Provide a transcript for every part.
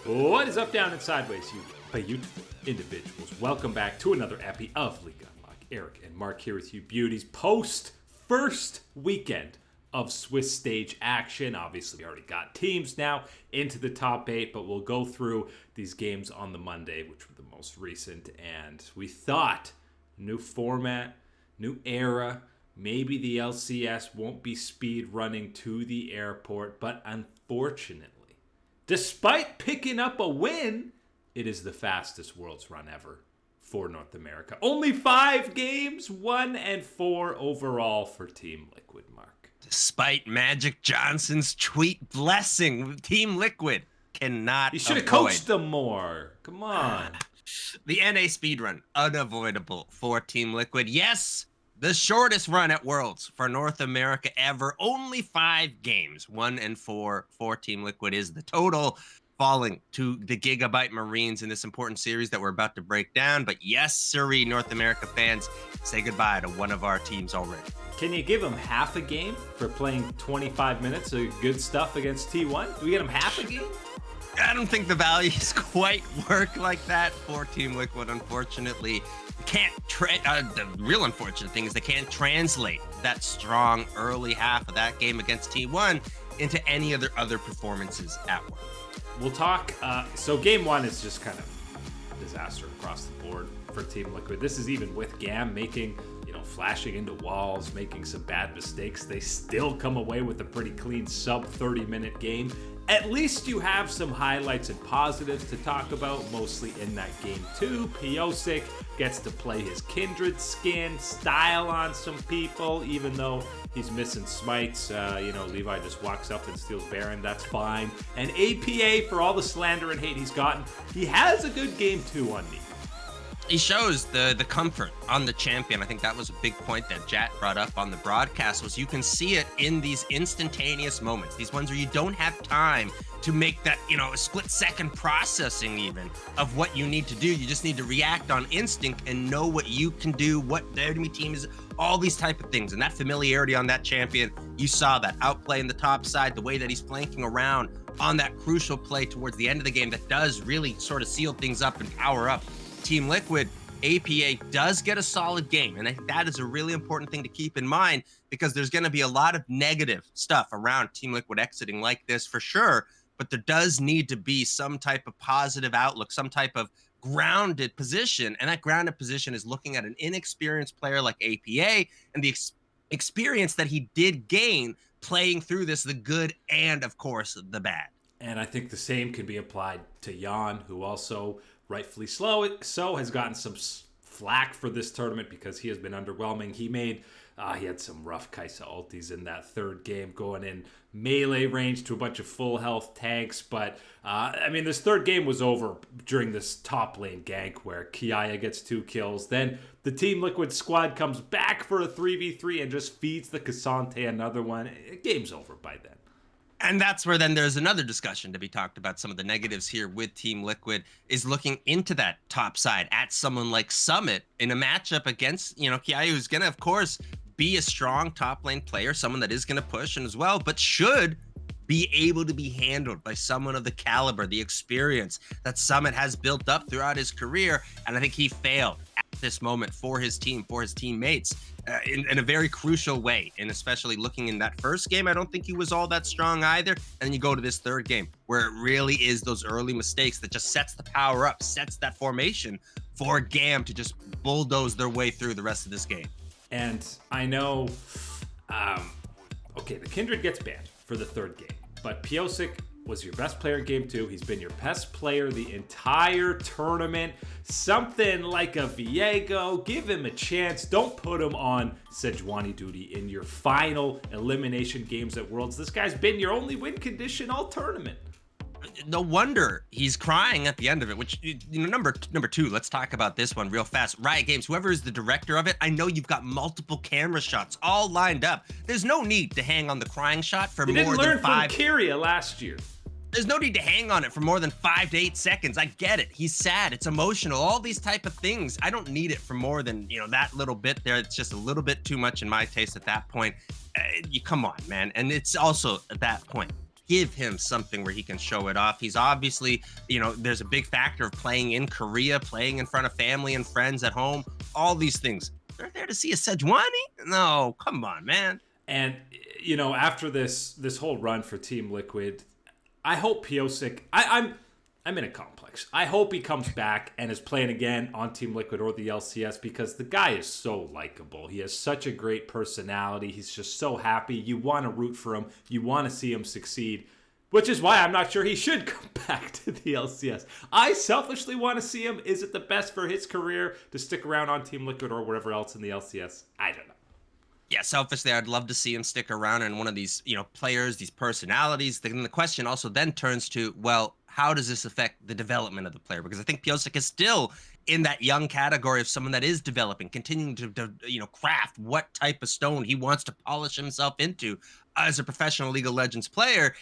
What is up, down, and sideways, you beautiful individuals? Welcome back to another epi of League Unlock. Eric and Mark here with you beauties. Post first weekend of Swiss stage action. Obviously, we already got teams now into the top 8, but we'll go through these games on the Monday, which were the most recent. And we thought, new format, new era, maybe the LCS won't be speed running to the airport, but unfortunately, despite picking up a win, it is the fastest Worlds run ever for North America. Only 5 games, 1-4 overall for Team Liquid, Mark. Despite Magic Johnson's tweet blessing, Team Liquid cannot You should have coached them more. Come on. The NA speedrun, unavoidable for Team Liquid. Yes, the shortest run at Worlds for North America ever. Only 5 games. 1-4 for Team Liquid is the total, falling to the Gigabyte Marines in this important series that we're about to break down. But yes, sirree, North America fans, say goodbye to one of our teams already. Can you give them half a game for playing 25 minutes of good stuff against T1? Do we get them half a game? I don't think the values quite work like that for Team Liquid, unfortunately. The real unfortunate thing is they can't translate that strong early half of that game against T1 into any other performances at work. We'll talk. So game 1 is just kind of disaster across the board for Team Liquid. This is even with GAM making, flashing into walls, making some bad mistakes. They still come away with a pretty clean sub 30-minute game. At least you have some highlights and positives to talk about, mostly in that game 2. Piosik gets to play his Kindred skin, style on some people, even though he's missing smites. Levi just walks up and steals Baron. That's fine. And APA, for all the slander and hate he's gotten, he has a good game 2 on me. He shows the comfort on the champion. I think that was a big point that Jat brought up on the broadcast, was you can see it in these instantaneous moments, these ones where you don't have time to make that, a split-second processing even of what you need to do. You just need to react on instinct and know what you can do, what the enemy team is, all these type of things. And that familiarity on that champion, you saw that outplay in the top side, the way that he's flanking around on that crucial play towards the end of the game that does really sort of seal things up and power up Team Liquid. APA does get a solid game, and I think that is a really important thing to keep in mind, because there's going to be a lot of negative stuff around Team Liquid exiting like this for sure, but there does need to be some type of positive outlook, some type of grounded position, and that grounded position is looking at an inexperienced player like APA and the experience that he did gain playing through this, the good and, of course, the bad. And I think the same can be applied to Jan, who also, rightfully so, has gotten some flack for this tournament because he has been underwhelming. He had some rough Kai'Sa ultis in that third game, going in melee range to a bunch of full health tanks. But, this third game was over during this top lane gank where Kiaya gets 2 kills. Then the Team Liquid squad comes back for a 3v3 and just feeds the Cassante another one. Game's over by then. And that's where then there's another discussion to be talked about. Some of the negatives here with Team Liquid is looking into that top side at someone like Summit in a matchup against, Kiai, who's going to, of course, be a strong top lane player, someone that is going to push and as well, but should be able to be handled by someone of the caliber, the experience that Summit has built up throughout his career. And I think he failed at this moment for his team, for his teammates. In a very crucial way, and especially looking in that first game, I don't think he was all that strong either. And then you go to this third game where it really is those early mistakes that just sets the power up, sets that formation for GAM to just bulldoze their way through the rest of this game. And I know, the Kindred gets banned for the third game, but Piosik was your best player in game 2. He's been your best player the entire tournament. Something like a Viego. Give him a chance. Don't put him on Sejuani duty in your final elimination games at Worlds. This guy's been your only win condition all tournament. No wonder he's crying at the end of it, which, number 2, let's talk about this one real fast. Riot Games, whoever is the director of it, I know you've got multiple camera shots all lined up. There's no need to hang on the crying shot for more than 5. They didn't learn from Kyria last year. There's no need to hang on it for more than 5 to 8 seconds. I get it. He's sad. It's emotional. All these type of things. I don't need it for more than, that little bit there. It's just a little bit too much in my taste at that point. You come on, man. And it's also at that point, give him something where he can show it off. He's obviously, there's a big factor of playing in Korea, playing in front of family and friends at home, all these things. They're there to see a Sejuani? No, come on, man. And, after this whole run for Team Liquid, I hope Piosik, I'm in a complex. I hope he comes back and is playing again on Team Liquid or the LCS, because the guy is so likable. He has such a great personality. He's just so happy. You want to root for him. You want to see him succeed, which is why I'm not sure he should come back to the LCS. I selfishly want to see him. Is it the best for his career to stick around on Team Liquid or wherever else in the LCS? I don't know. Yeah, selfishly, I'd love to see him stick around in one of these, players, these personalities. Then the question also then turns to, well, how does this affect the development of the player? Because I think Piosik is still in that young category of someone that is developing, continuing to craft what type of stone he wants to polish himself into as a professional League of Legends player.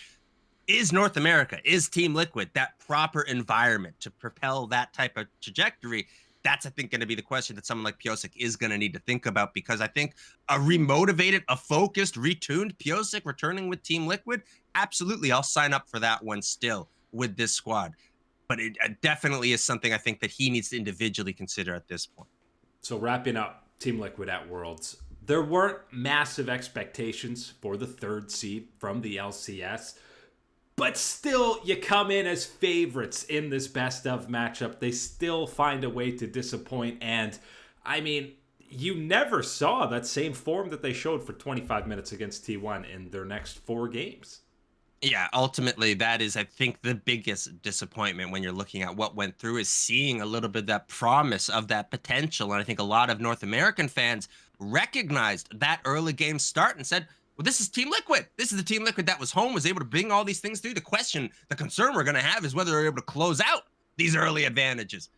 Is North America, is Team Liquid that proper environment to propel that type of trajectory? That's, I think, going to be the question that someone like Piosik is going to need to think about, because I think a remotivated, a focused, retuned Piosik returning with Team Liquid, absolutely, I'll sign up for that one still with this squad. But it definitely is something I think that he needs to individually consider at this point. So wrapping up Team Liquid at Worlds, there weren't massive expectations for the third seed from the LCS. But still, you come in as favorites in this best of matchup. They still find a way to disappoint. And, I mean, you never saw that same form that they showed for 25 minutes against T1 in their next 4 games. Yeah, ultimately, that is, I think, the biggest disappointment when you're looking at what went through, is seeing a little bit of that promise of that potential. And I think a lot of North American fans recognized that early game start and said, well, this is Team Liquid. This is the Team Liquid that was home, was able to bring all these things through. The concern we're going to have is whether they're able to close out these early advantages.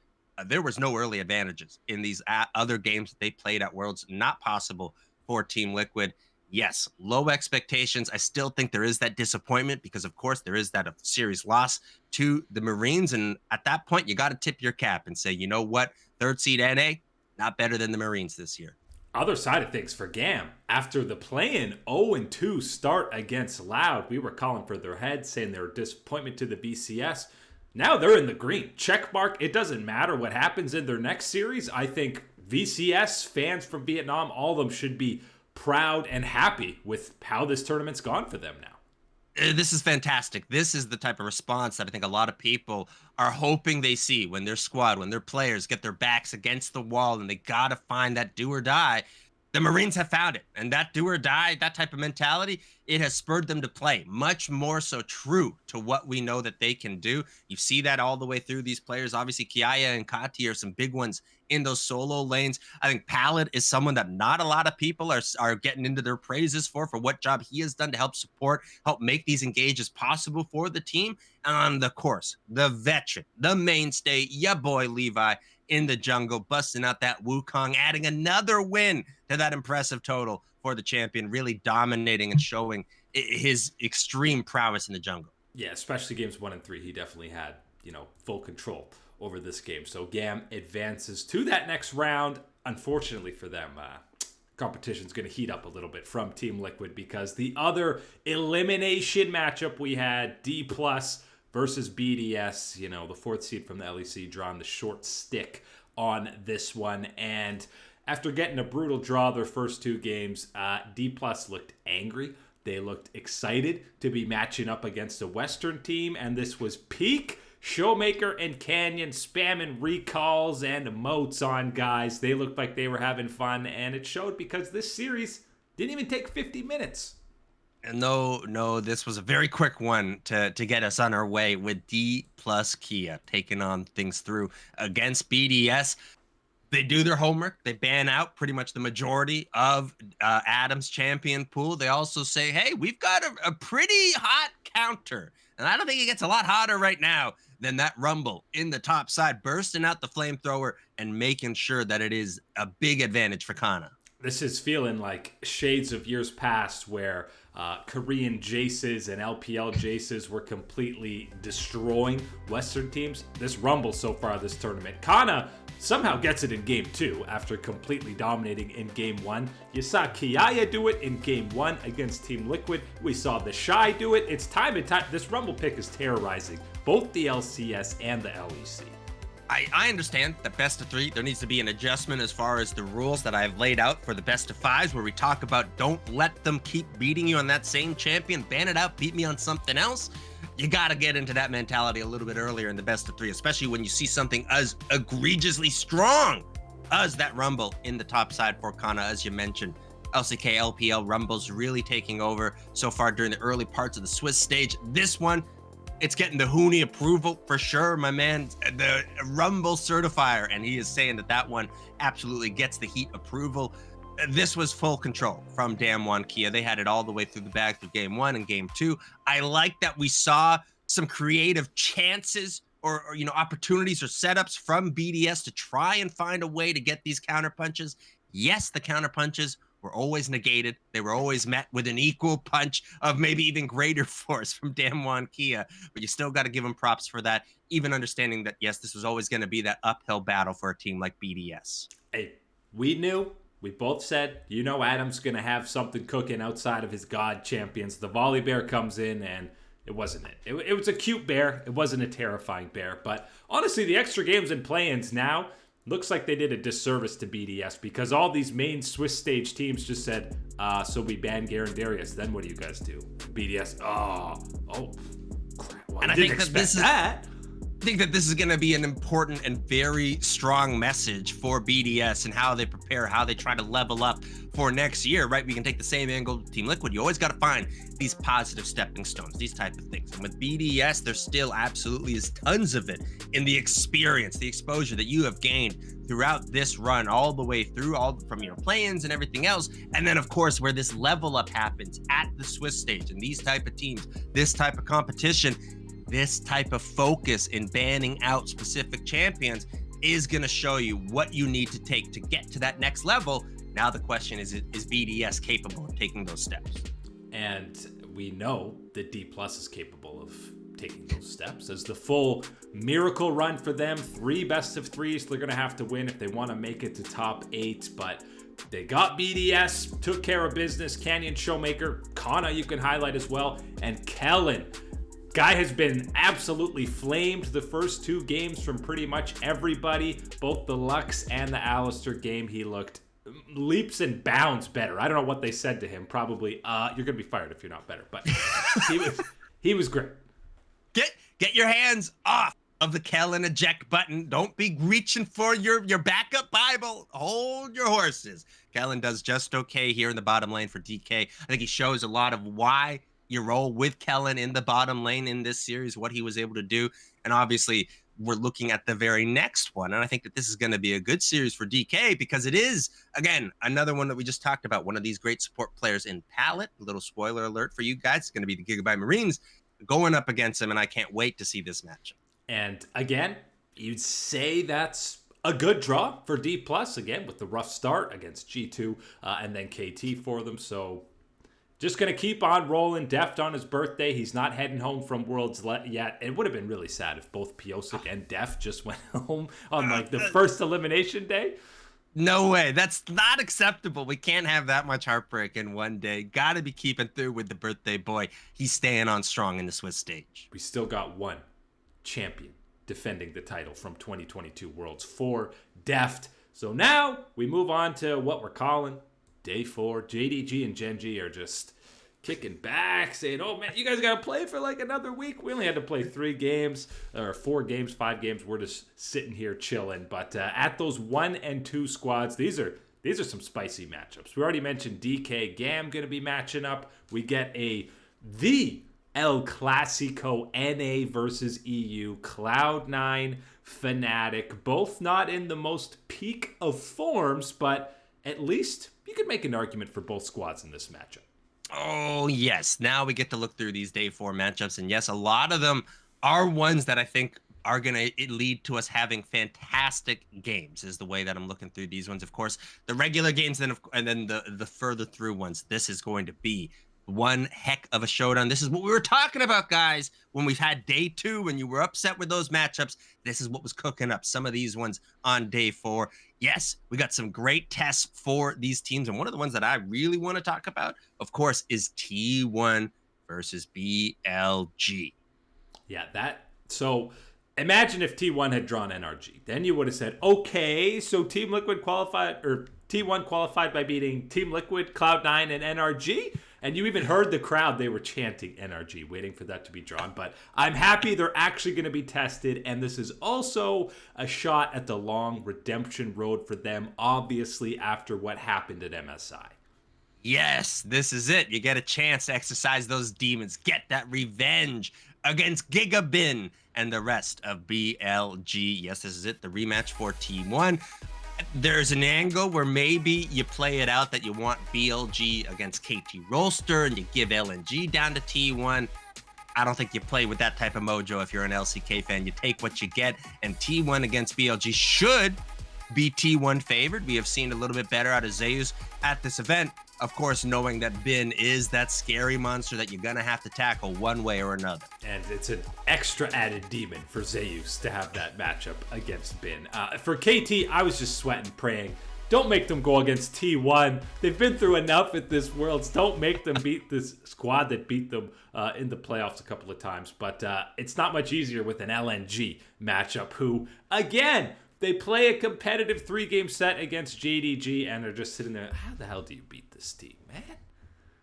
There was no early advantages in these other games that they played at Worlds. Not possible for Team Liquid. Yes, low expectations. I still think there is that disappointment because, of course, there is that series loss to the Marines. And at that point, you got to tip your cap and say, you know what? Third seed NA, not better than the Marines this year. Other side of things for GAM, after the play-in 0-2 start against Loud, we were calling for their head, saying they were a disappointment to the BCS. Now they're in the green. Check mark. It doesn't matter what happens in their next series. I think VCS fans from Vietnam, all of them should be proud and happy with how this tournament's gone for them now. This is fantastic. This is the type of response that I think a lot of people are hoping they see when their squad, when their players get their backs against the wall and they got to find that do or die. The Marines have found it. And that do or die, that type of mentality, it has spurred them to play much more so true to what we know that they can do. You see that all the way through these players. Obviously, Kiaya and Kati are some big ones in those solo lanes. I think Pallet is someone that not a lot of people are getting into their praises for what job he has done to help support, help make these engages possible for the team. And on the course, the veteran, the mainstay, ya boy Levi in the jungle, busting out that Wukong, adding another win to that impressive total for the champion, really dominating and showing his extreme prowess in the jungle. Yeah, especially games 1 and 3, he definitely had, full control over this game. So GAM advances to that next round. Unfortunately for them, competition's going to heat up a little bit from Team Liquid, because the other elimination matchup we had, D+ versus BDS, the 4th seed from the LEC, drawing the short stick on this one. And after getting a brutal draw their first 2 games, D+ looked angry. They looked excited to be matching up against a Western team, and this was peak Showmaker and Canyon spamming recalls and emotes on guys. They looked like they were having fun, and it showed, because this series didn't even take 50 minutes. No, this was a very quick one to get us on our way, with D+ Kia taking on things through against BDS. They do their homework. They ban out pretty much the majority of Adam's champion pool. They also say, hey, we've got a pretty hot counter. And I don't think it gets a lot hotter right now than that Rumble in the top side, bursting out the flamethrower and making sure that it is a big advantage for Kana. This is feeling like shades of years past, where Korean Jaces and LPL Jaces were completely destroying Western teams. This Rumble so far this tournament, Kana somehow gets it in game 2 after completely dominating in game 1. You saw Kiaya do it in game 1 against Team Liquid. We saw the Shy do it. It's time and time. This Rumble pick is terrorizing both the LCS and the LEC. I understand that best of 3, there needs to be an adjustment as far as the rules that I've laid out for the best of 5s, where we talk about don't let them keep beating you on that same champion, ban it out, beat me on something else. You got to get into that mentality a little bit earlier in the best of 3, especially when you see something as egregiously strong as that Rumble in the top side for Kana, as you mentioned. LCK, LPL, Rumble's really taking over so far during the early parts of the Swiss stage. This one, it's getting the Huni approval for sure, my man, the Rumble certifier, and he is saying that one absolutely gets the Heat approval. This was full control from Damwon Kia. They had it all the way through the bag through game 1 and game 2. I like that we saw some creative chances or opportunities or setups from BDS to try and find a way to get these counter punches. Yes, the counter punches were always negated. They were always met with an equal punch of maybe even greater force from Damwon Kia, but you still got to give him props for that, even understanding that, yes, this was always going to be that uphill battle for a team like BDS. Hey, we knew. We both said, Adam's going to have something cooking outside of his God champions. The volley bear comes in, and it wasn't it. It was a cute bear. It wasn't a terrifying bear. But honestly, the extra games and play-ins now looks like they did a disservice to BDS, because all these main Swiss stage teams just said, so we ban Garen Darius. Then what do you guys do? BDS, crap. Well, and I think that this is that. I think that this is going to be an important and very strong message for BDS and how they prepare, how they try to level up for next year, right? We can take the same angle with Team Liquid. You always got to find these positive stepping stones, these type of things. And with BDS, there still absolutely is tons of it in the experience, the exposure that you have gained throughout this run, all the way through, all from your play-ins and everything else. And then, of course, where this level up happens at the Swiss stage and these type of teams, this type of competition, this type of focus in banning out specific champions is going to show you what you need to take to get to that next level. Now the question is BDS capable of taking those steps? And we know that D+ is capable of taking those steps. As the full miracle run for them, 3 best of 3s they're going to have to win if they want to make it to top 8, but they got BDS, took care of business. Canyon Showmaker, Kana you can highlight as well, and Kellen. Guy has been absolutely flamed the first 2 games from pretty much everybody. Both the Lux and the Alistair game, he looked leaps and bounds better. I don't know what they said to him. Probably, you're going to be fired if you're not better. But he was great. Get your hands off of the Kellen eject button. Don't be reaching for your backup Bible. Hold your horses. Kellen does just okay here in the bottom lane for DK. I think he shows a lot of why you roll with Kellen in the bottom lane in this series, what he was able to do. And obviously, we're looking at the very next one. And I think that this is going to be a good series for DK because it is, again, another one that we just talked about. One of these great support players in Palette. A little spoiler alert for you guys. It's going to be the Gigabyte Marines going up against him. And I can't wait to see this matchup. And again, you'd say that's a good draw for D+, again, with the rough start against G2 and then KT for them. So just going to keep on rolling. Deft on his birthday. He's not heading home from Worlds yet. It would have been really sad if both Piosik and Deft just went home on like the first elimination day. No way. That's not acceptable. We can't have that much heartbreak in one day. Got to be keeping through with the birthday boy. He's staying on strong in the Swiss stage. We still got one champion defending the title from 2022 Worlds for Deft. So now we move on to what we're calling Day 4. JDG and Genji are just kicking back, saying, oh man, you guys got to play for like another week. We only had to play 3 games, or 4 games, 5 games. We're just sitting here chilling. But at those 1 and 2 squads, these are some spicy matchups. We already mentioned DK Gam going to be matching up. We get the El Clasico NA versus EU, Cloud9, Fnatic, both not in the most peak of forms, but at least you could make an argument for both squads in this matchup. Oh, yes. Now we get to look through these Day 4 matchups. And yes, a lot of them are ones that I think are going to lead to us having fantastic games is the way that I'm looking through these ones. Of course, the regular games and then the further through ones, this is going to be one heck of a showdown. This is what we were talking about, guys, when we've had day 2, when you were upset with those matchups. This is what was cooking up some of these ones on day 4. Yes, we got some great tests for these teams. And one of the ones that I really want to talk about, of course, is T1 versus BLG. Yeah, so imagine if T1 had drawn NRG. Then you would have said, okay, so Team Liquid qualified, or T1 qualified by beating Team Liquid, Cloud9, and NRG. And you even heard the crowd, they were chanting NRG, waiting for that to be drawn. But I'm happy they're actually going to be tested. And this is also a shot at the long redemption road for them, obviously, after what happened at MSI. Yes, this is it. You get a chance to exercise those demons, get that revenge against Gigabin and the rest of BLG. Yes, this is it, the rematch for T1. There's an angle where maybe you play it out that you want BLG against KT Rolster and you give LNG down to T1. I don't think you play with that type of mojo if you're an LCK fan. You take what you get, and T1 against BLG should be T1 favored. We have seen a little bit better out of Zeus at this event. Of course, knowing that Bin is that scary monster that you're going to have to tackle one way or another. And it's an extra added demon for Zeus to have that matchup against Bin. For KT, I was just sweating, praying, don't make them go against T1. They've been through enough at this Worlds. Don't make them beat this squad that beat them in the playoffs a couple of times. But it's not much easier with an LNG matchup who, again, they play a competitive 3-game set against JDG and are just sitting there. How the hell do you beat this team, man?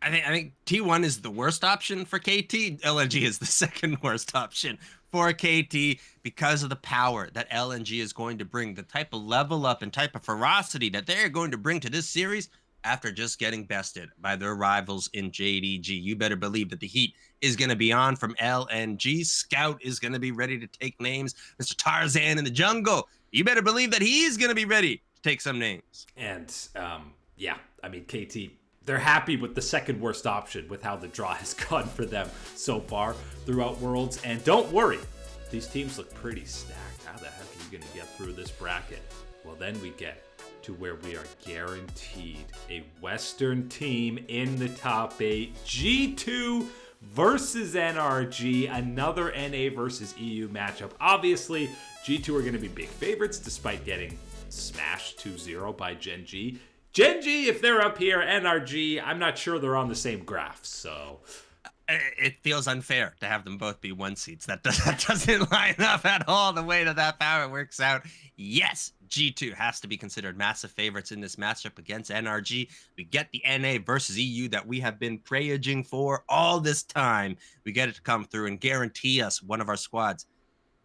I think T1 is the worst option for KT. LNG is the second worst option for KT because of the power that LNG is going to bring, the type of level up and type of ferocity that they're going to bring to this series after just getting bested by their rivals in JDG. You better believe that the heat is going to be on from LNG. Scout is going to be ready to take names. Mr. Tarzan in the jungle, you better believe that he's going to be ready to take some names. And yeah, I mean, KT, they're happy with the second worst option with how the draw has gone for them so far throughout Worlds. And don't worry, these teams look pretty stacked. How the heck are you going to get through this bracket? Well, then we get to where we are guaranteed a Western team in the top 8. G2 versus NRG, another NA versus EU matchup. Obviously, G2 are going to be big favorites despite getting smashed 2-0 by Gen G. Gen G, if they're up here, NRG, I'm not sure they're on the same graph, so it feels unfair to have them both be 1 seeds. That doesn't line up at all the way that power works out. Yes, G2 has to be considered massive favorites in this matchup against NRG. We get the NA versus EU that we have been praying for all this time. We get it to come through and guarantee us one of our squads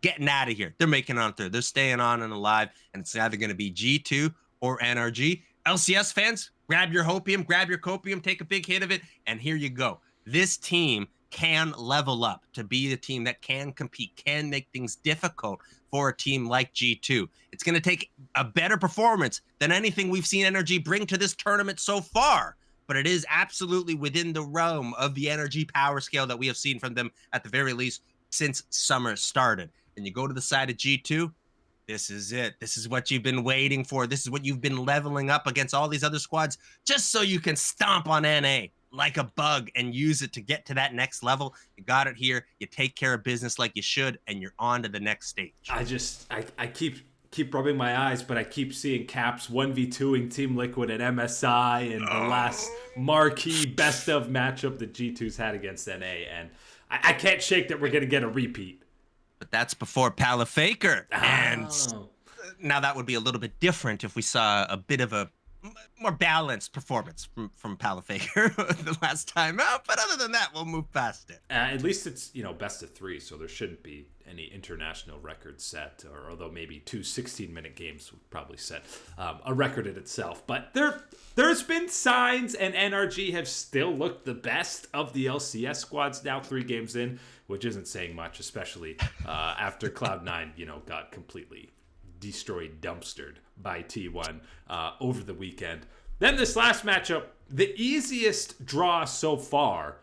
getting out of here. They're making on through. They're staying on and alive, and it's either going to be G2 or NRG. LCS fans, grab your hopium, grab your copium, take a big hit of it, and here you go. This team can level up to be a team that can compete, can make things difficult for a team like G2. It's going to take a better performance than anything we've seen NRG bring to this tournament so far, but it is absolutely within the realm of the NRG power scale that we have seen from them at the very least since summer started. And you go to the side of G2, this is it. This is what you've been waiting for. This is what you've been leveling up against all these other squads just so you can stomp on NA like a bug and use it to get to that next level. You got it here. You take care of business like you should, and you're on to the next stage. I keep rubbing my eyes, but I keep seeing Caps 1v2ing Team Liquid at MSI and the last marquee best of matchup that G2's had against NA, and I can't shake that we're going to get a repeat. But that's before Palafaker. And now that would be a little bit different if we saw a bit of a more balanced performance from Palafaker the last time out. But other than that, we'll move past it. At least it's, best of 3, so there shouldn't be any international record set, or although maybe 2 16-minute games would probably set a record in itself. But there's been signs, and NRG have still looked the best of the LCS squads now 3 games in, which isn't saying much, especially after Cloud9, got completely destroyed, dumpstered by T1 over the weekend. Then this last matchup, the easiest draw so far,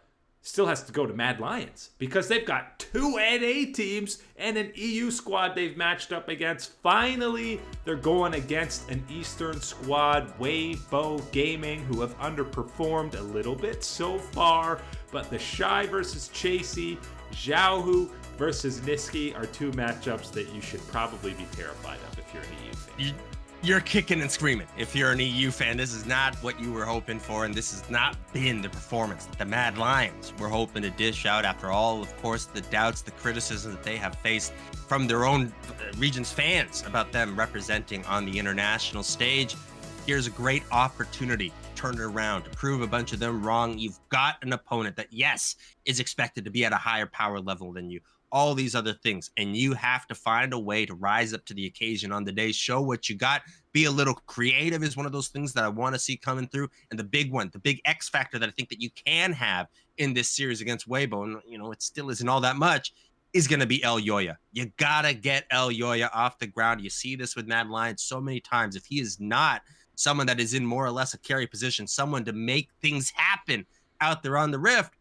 still has to go to Mad Lions because they've got 2 NA teams and an EU squad they've matched up against. Finally, they're going against an Eastern squad, Weibo Gaming, who have underperformed a little bit so far. But the Shy versus Chasey, Xiaohu versus Niski are 2 matchups that you should probably be terrified of if you're an EU fan. You're kicking and screaming. If you're an EU fan, this is not what you were hoping for, and this has not been the performance that the Mad Lions were hoping to dish out after all, of course, the doubts, the criticism that they have faced from their own region's fans about them representing on the international stage. Here's a great opportunity to turn it around, to prove a bunch of them wrong. You've got an opponent that, yes, is expected to be at a higher power level than you. All these other things, and you have to find a way to rise up to the occasion on the day, show what you got, be a little creative is one of those things that I want to see coming through. And the big one, the big X factor that I think that you can have in this series against Weibo, and it still isn't all that much, is going to be El Yoya. You gotta get El Yoya off the ground. You see this with Mad Lions so many times. If he is not someone that is in more or less a carry position, someone to make things happen out there on the Rift,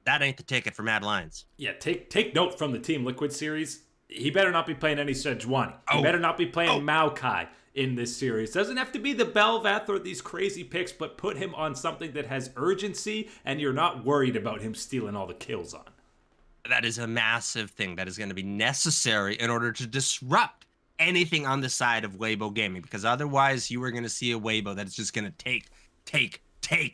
that ain't the ticket for Mad Lions. Yeah, take note from the Team Liquid series. He better not be playing any Sejuani. He better not be playing Maokai in this series. Doesn't have to be the Belvath or these crazy picks, but put him on something that has urgency and you're not worried about him stealing all the kills on. That is a massive thing that is going to be necessary in order to disrupt anything on the side of Weibo Gaming, because otherwise you are going to see a Weibo that is just going to take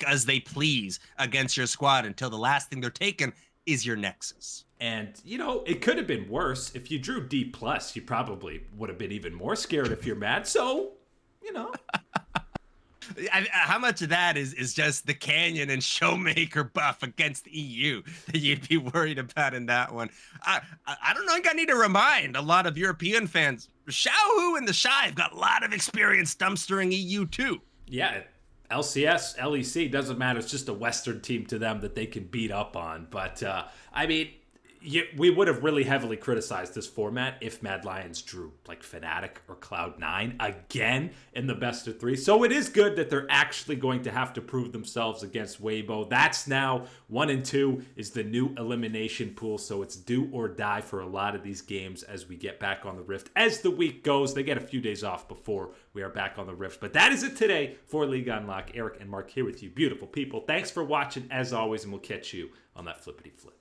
as they please against your squad until the last thing they're taking is your Nexus. And, it could have been worse. If you drew D+, you probably would have been even more scared if you're mad. So, How much of that is just the Canyon and Showmaker buff against the EU that you'd be worried about in that one? I don't know. I need to remind a lot of European fans, Xiaohu and the Shy have got a lot of experience dumpstering EU too. Yeah, LCS, LEC, doesn't matter. It's just a Western team to them that they can beat up on. But, we would have really heavily criticized this format if Mad Lions drew like Fnatic or Cloud9 again in the best of 3. So it is good that they're actually going to have to prove themselves against Weibo. That's now 1 and 2 is the new elimination pool. So it's do or die for a lot of these games as we get back on the Rift. As the week goes, they get a few days off before we are back on the Rift. But that is it today for League Unlock. Eric and Mark here with you, beautiful people. Thanks for watching as always, and we'll catch you on that flippity flip.